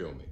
kill me.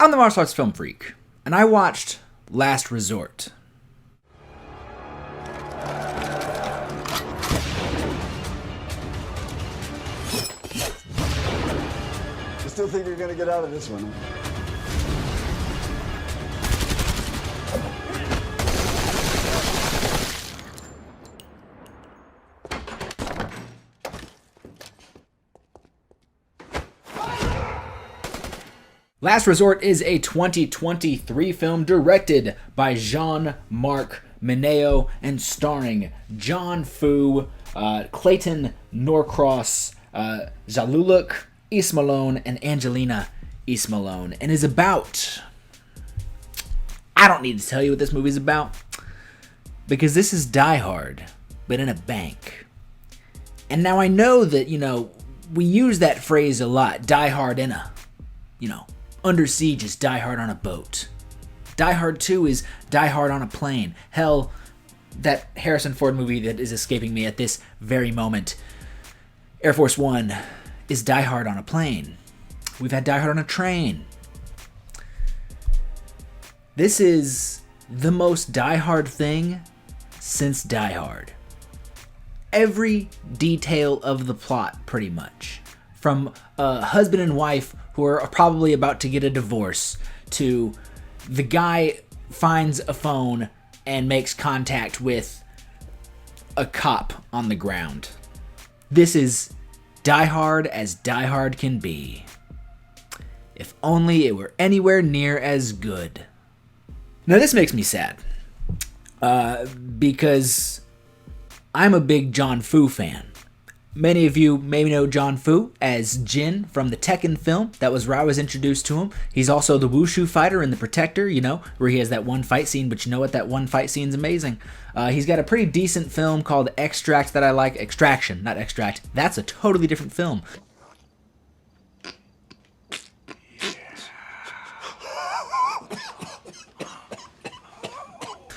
I'm the martial arts film freak, and I watched Last Resort. You still think you're gonna get out of this one, huh? Last Resort is a 2023 film directed by Jean-Marc Mineo and starring Jon Foo, Clayton Norcross, Jaluluk Ismalone, and Angelina Ismalone, and is about... I don't need to tell you what this movie's about, because this is Die Hard, but in a bank. And now I know that, we use that phrase a lot, Die Hard in a, Under Siege is Die Hard on a boat. Die Hard 2 is Die Hard on a plane. Hell, that Harrison Ford movie that is escaping me at this very moment, Air Force One, is Die Hard on a plane. We've had Die Hard on a train. This is the most Die Hard thing since Die Hard. Every detail of the plot, pretty much. From a husband and wife who are probably about to get a divorce, to the guy finds a phone and makes contact with a cop on the ground. This is Die Hard as Die Hard can be. If only it were anywhere near as good. Now this makes me sad, because I'm a big Jon Foo fan. Many of you may know Jon Foo as Jin from the Tekken film. That was where I was introduced to him. He's also the Wushu fighter in The Protector, where he has that one fight scene, but you know what? That one fight scene's amazing. He's got a pretty decent film called Extract that I like. Extraction, not Extract. That's a totally different film.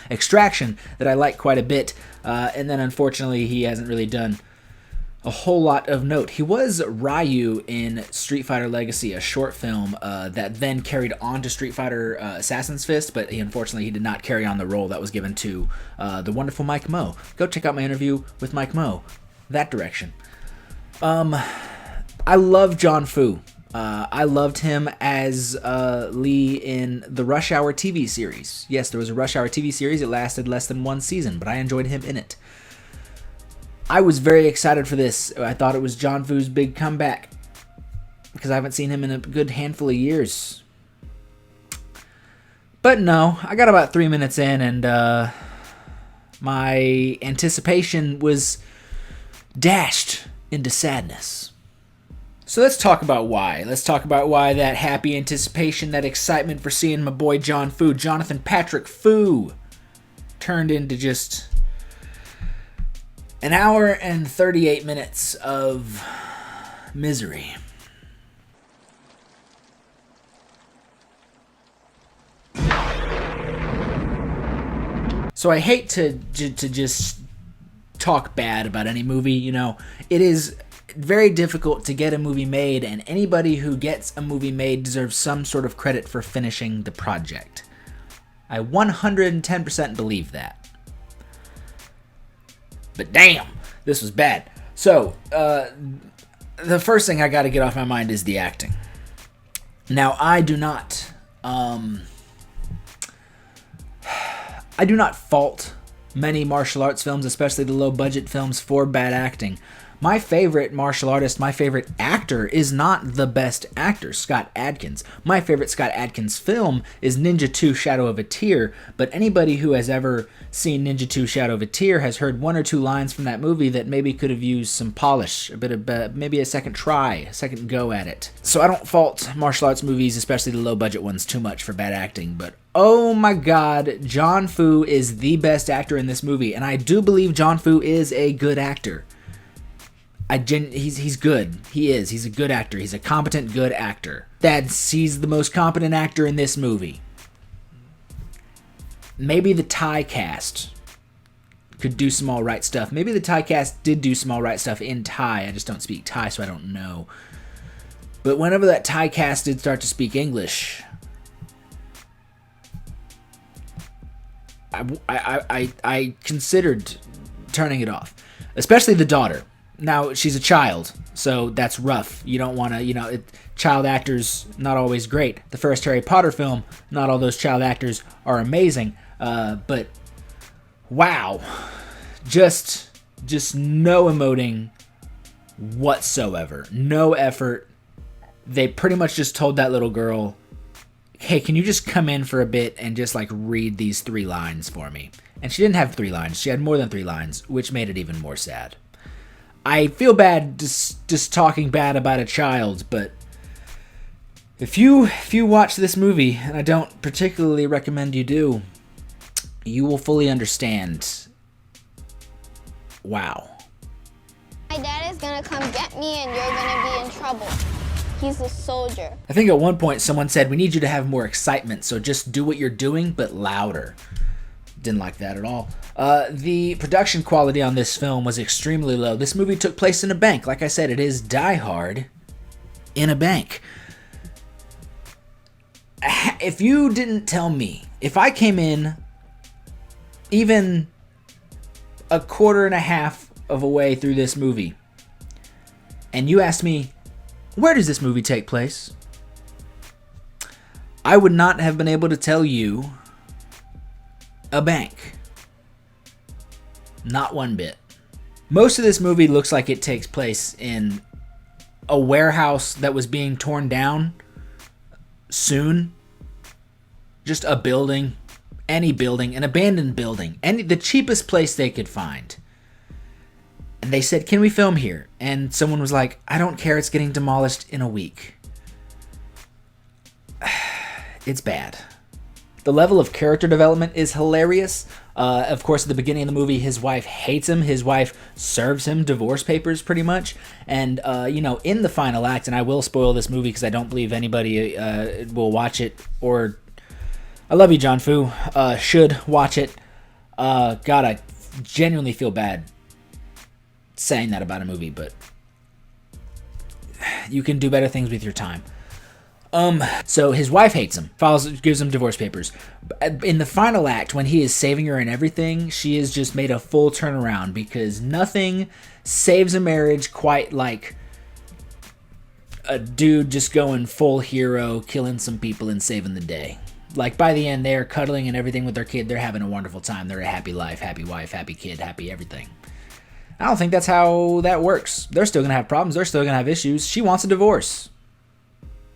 Extraction that I like quite a bit, and then unfortunately he hasn't really done a whole lot of note. He was Ryu in Street Fighter Legacy, a short film that then carried on to Street Fighter Assassin's Fist, but unfortunately he did not carry on the role that was given to the wonderful Mike Moe. Go check out my interview with Mike Moe. That direction. I love Jon Foo. I loved him as Lee in the Rush Hour TV series. Yes, there was a Rush Hour TV series. It lasted less than one season, but I enjoyed him in it. I was very excited for this. I thought it was Jon Foo's big comeback, because I haven't seen him in a good handful of years. But no, I got about 3 minutes in, and my anticipation was dashed into sadness. So let's talk about why. Let's talk about why that happy anticipation, that excitement for seeing my boy Jon Foo, Jonathan Patrick Foo, turned into just an hour and 38 minutes of misery. So I hate to just talk bad about any movie, It is very difficult to get a movie made, and anybody who gets a movie made deserves some sort of credit for finishing the project. I 110% believe that. But damn, this was bad. So, the first thing I got to get off my mind is the acting. Now, I do not fault many martial arts films, especially the low-budget films, for bad acting. My favorite martial artist, my favorite actor is not the best actor, Scott Adkins. My favorite Scott Adkins film is Ninja 2 Shadow of a Tear, but anybody who has ever seen Ninja 2 Shadow of a Tear has heard one or two lines from that movie that maybe could have used some polish, a bit of maybe a second try, a second go at it. So I don't fault martial arts movies, especially the low budget ones, too much for bad acting, but oh my god, Jon Foo is the best actor in this movie, and I do believe Jon Foo is a good actor. He's good. He is. He's a good actor. He's a competent, good actor. He's the most competent actor in this movie. Maybe the Thai cast could do some alright stuff. Maybe the Thai cast did do some alright stuff in Thai. I just don't speak Thai, so I don't know. But whenever that Thai cast did start to speak English, I considered turning it off. Especially the daughter. Now, she's a child, so that's rough. You don't want to, child actors, not always great. The first Harry Potter film, not all those child actors are amazing. But, wow. Just no emoting whatsoever. No effort. They pretty much just told that little girl, hey, can you just come in for a bit and just, read these 3 lines for me? And she didn't have 3 lines. She had more than 3 lines, which made it even more sad. I feel bad just talking bad about a child, but if you watch this movie, and I don't particularly recommend you do, you will fully understand. Wow. My dad is gonna come get me and you're gonna be in trouble. He's a soldier. I think at one point someone said, we need you to have more excitement, so just do what you're doing, but louder. Didn't like that at all. The production quality on this film was extremely low. This movie took place in a bank. Like I said, it is Die Hard in a bank. If you didn't tell me, if I came in even a quarter and a half of a way through this movie, and you asked me, where does this movie take place? I would not have been able to tell you a bank. Not one bit. Most of this movie looks like it takes place in a warehouse that was being torn down soon. Just a building, any building, an abandoned building, the cheapest place they could find. And they said, can we film here? And someone was like, I don't care, it's getting demolished in a week. It's bad. The level of character development is hilarious. Of course, at the beginning of the movie, his wife hates him. His wife serves him divorce papers, pretty much. And, in the final act, and I will spoil this movie because I don't believe anybody will watch it. Or, I love you, Jon Foo. Should watch it. God, I genuinely feel bad saying that about a movie, but you can do better things with your time. So his wife hates him, gives him divorce papers. In the final act, when he is saving her and everything, she has just made a full turnaround because nothing saves a marriage quite like a dude just going full hero, killing some people and saving the day. Like, by the end, they're cuddling and everything with their kid. They're having a wonderful time. They're a happy life, happy wife, happy kid, happy everything. I don't think that's how that works. They're still going to have problems. They're still going to have issues. She wants a divorce.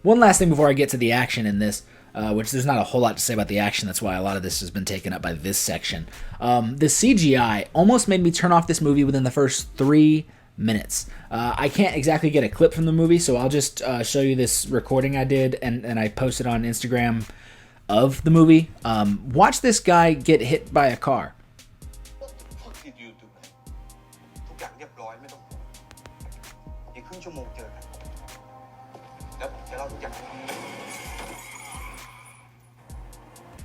One last thing before I get to the action in this, which there's not a whole lot to say about the action. That's why a lot of this has been taken up by this section. The CGI almost made me turn off this movie within the first 3 minutes. I can't exactly get a clip from the movie, so I'll just show you this recording I did, and I posted on Instagram of the movie. Watch this guy get hit by a car. What the fuck did you do, man? ทุกอย่างเรียบร้อยไม่ต้องห่วงอีกครึ่งชั่วโมงเจอกันแล้วผมจะเล่าทุกอย่าง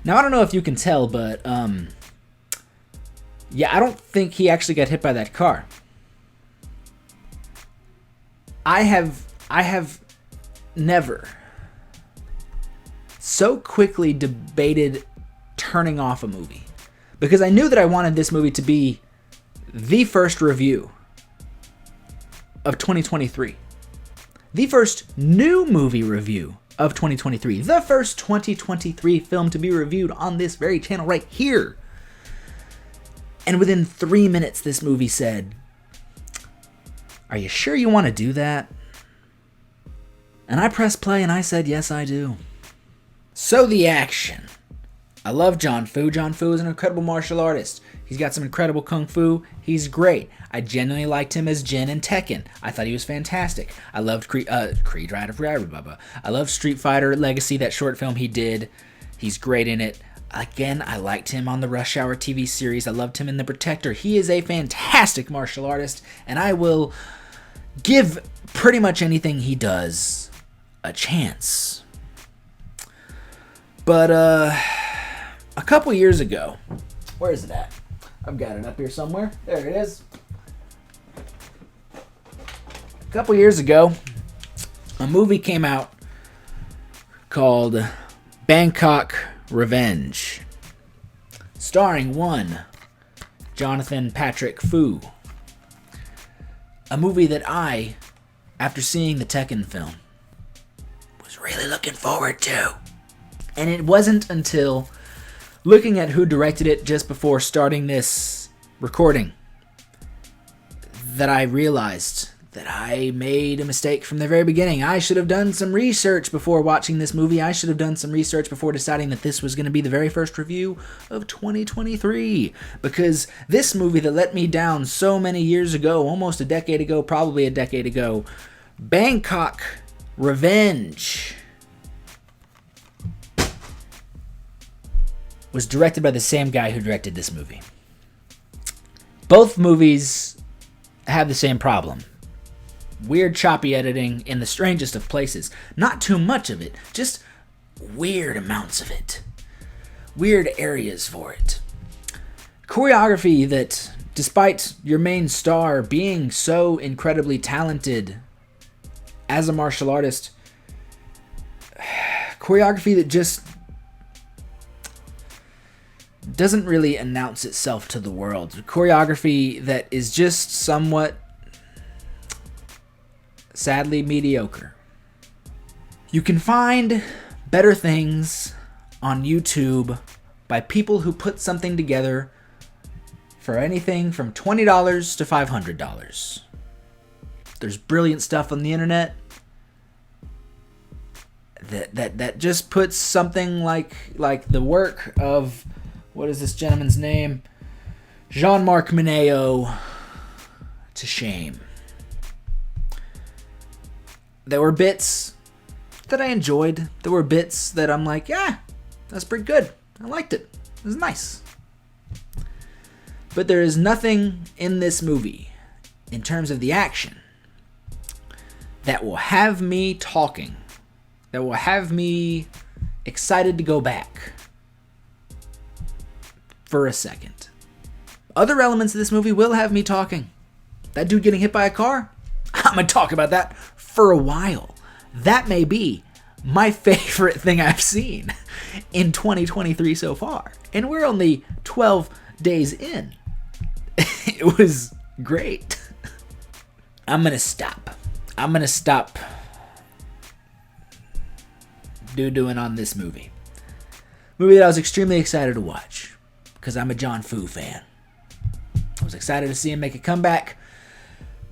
Now, I don't know if you can tell, but, yeah, I don't think he actually got hit by that car. I have never so quickly debated turning off a movie because I knew that I wanted this movie to be the first review of 2023. The first new movie review of 2023. The first 2023 film to be reviewed on this very channel right here. And within 3 minutes, this movie said, Are you sure you want to do that? And I pressed play and I said, yes, I do. So the action. I love Jon Foo. Jon Foo is an incredible martial artist. He's got some incredible kung fu. He's great. I genuinely liked him as Jin in Tekken. I thought he was fantastic. I loved Creed Rider. I loved Street Fighter Legacy, that short film he did. He's great in it. Again, I liked him on the Rush Hour TV series. I loved him in The Protector. He is a fantastic martial artist, and I will give pretty much anything he does a chance. But, a couple years ago, where is it at? I've got it up here somewhere. There it is. A couple years ago, a movie came out called Bangkok Revenge, starring one Jonathan Patrick Foo. A movie that I, after seeing the Tekken film, was really looking forward to. And it wasn't until looking at who directed it just before starting this recording that I realized that I made a mistake from the very beginning. I should have done some research before watching this movie. I should have done some research before deciding that this was going to be the very first review of 2023. Because this movie that let me down so many years ago, almost a decade ago, probably a decade ago, Bangkok Revenge, was directed by the same guy who directed this movie. Both movies have the same problem. Weird, choppy editing in the strangest of places. Not too much of it, just weird amounts of it. Weird areas for it. Choreography that, despite your main star being so incredibly talented as a martial artist, choreography that just doesn't really announce itself to the world. Choreography that is just somewhat sadly mediocre. You can find better things on YouTube by people who put something together for anything from $20 to $500. There's brilliant stuff on the internet that just puts something like the work of, what is this gentleman's name? Jean-Marc Mineo to shame. There were bits that I enjoyed. There were bits that I'm like, yeah, that's pretty good. I liked it. It was nice. But there is nothing in this movie, in terms of the action, that will have me talking, that will have me excited to go back for a second. Other elements of this movie will have me talking. That dude getting hit by a car, I'm going to talk about that for a while. That may be my favorite thing I've seen in 2023 so far. And we're only 12 days in. It was great. I'm going to stop doing on this movie. Movie that I was extremely excited to watch because I'm a Jon Foo fan. I was excited to see him make a comeback.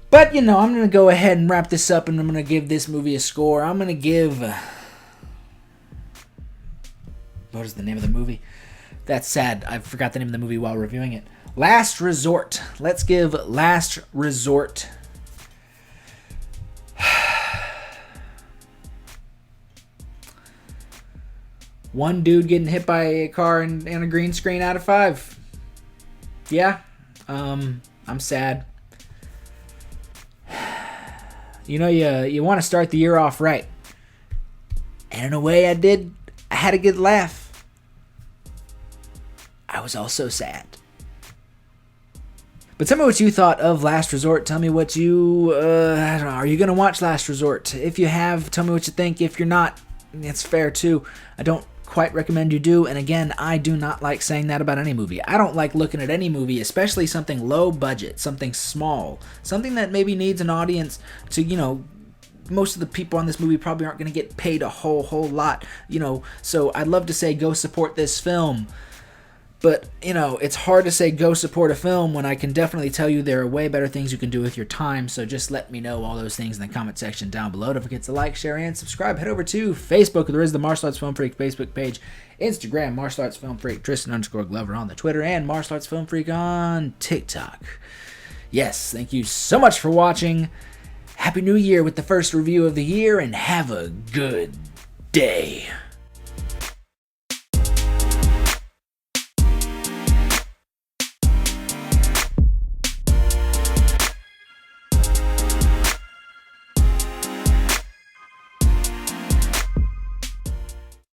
But, I'm going to go ahead and wrap this up, and I'm going to give this movie a score. I'm going to give... what is the name of the movie? That's sad. I forgot the name of the movie while reviewing it. Last Resort. Let's give Last Resort... one dude getting hit by a car and a green screen out of 5. Yeah. I'm sad. You want to start the year off right. And in a way I did. I had a good laugh. I was also sad. But tell me what you thought of Last Resort. Tell me what you... I don't know. Are you going to watch Last Resort? If you have, tell me what you think. If you're not, it's fair too. I don't quite recommend you do. And again, I do not like saying that about any movie. I don't like looking at any movie, especially something low budget, something small, something that maybe needs an audience to, most of the people on this movie probably aren't going to get paid a whole lot, so I'd love to say go support this film. But, you know, it's hard to say go support a film when I can definitely tell you there are way better things you can do with your time. So just let me know all those things in the comment section down below. Don't forget to like, share, and subscribe. Head over to Facebook. There is the Martial Arts Film Freak Facebook page. Instagram, Martial Arts Film Freak. Tristan_Glover on the Twitter. And Martial Arts Film Freak on TikTok. Yes, thank you so much for watching. Happy New Year with the first review of the year. And have a good day.